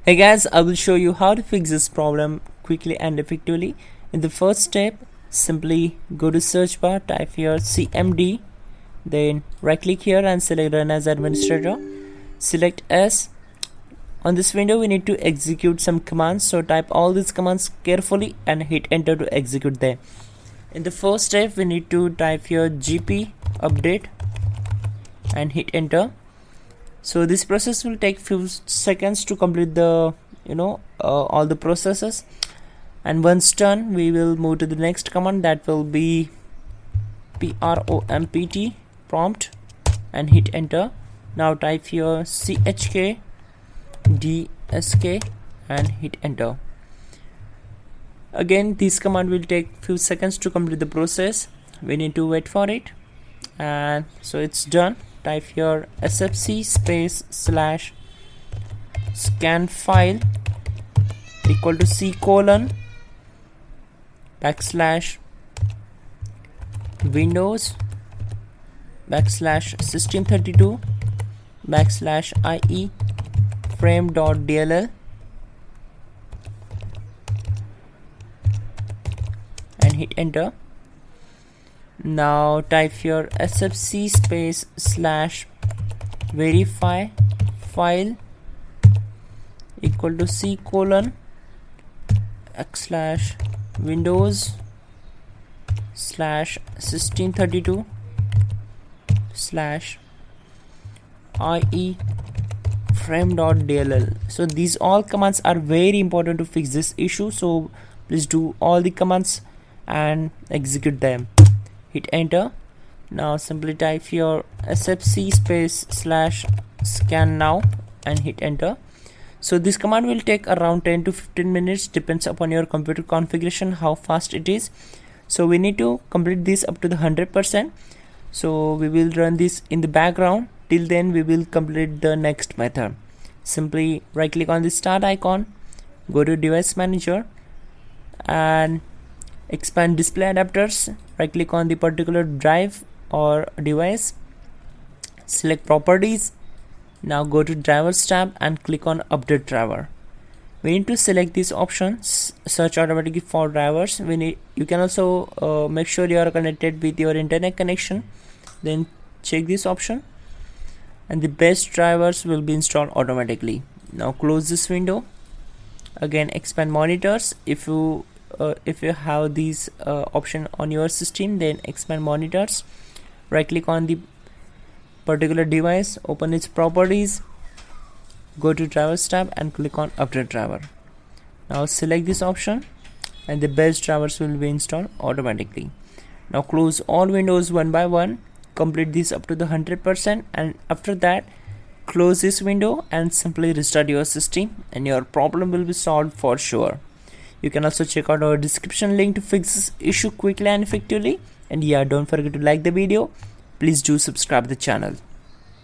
Hey guys, I will show you how to fix this problem quickly and effectively. In the first step, simply go to search bar, type here CMD, then right click here and select run as administrator. Select S. On this window we need to execute some commands, so type all these commands carefully and hit enter to execute them. In the first step we need to type here gp update and hit enter. So this process will take few seconds to complete the all the processes, and once done we will move to the next command, that will be prompt prompt and hit enter. Now type here chk dsk and hit enter. Again this command will take few seconds to complete the process. We need to wait for it, and so it's done. Type here sfc space slash scan file equal to c colon backslash windows backslash system32 backslash ie frame.dll and hit enter. Now type here sfc space slash verify file equal to c colon backslash windows slash system32 slash ie frame.dll. so these all commands are very important to fix this issue, so please do all the commands and execute them. Hit enter. Now simply type here sfc space slash scan now and hit enter. So this command will take around 10 to 15 minutes, depends upon your computer configuration how fast it is. So we need to complete this up to the 100%. So we will run this in the background. Till then we will complete the next method. Simply right click on the start icon, go to device manager and expand display adapters. Right click on the particular drive or device, select properties. Now go to drivers tab and click on update driver. We need to select this option, search automatically for drivers. You can also make sure you are connected with your internet connection, then check this option and the best drivers will be installed automatically. Now close this window. Again expand monitors. If you have these option on your system, then expand monitors. Right click on the particular device, open its properties, go to drivers tab and click on update driver. Now select this option and the best drivers will be installed automatically. Now close all windows one by one, complete this up to the 100%, and after that close this window and simply restart your system and your problem will be solved for sure. You can also check out our description link to fix this issue quickly and effectively. And yeah, don't forget to like the video. Please do subscribe the channel.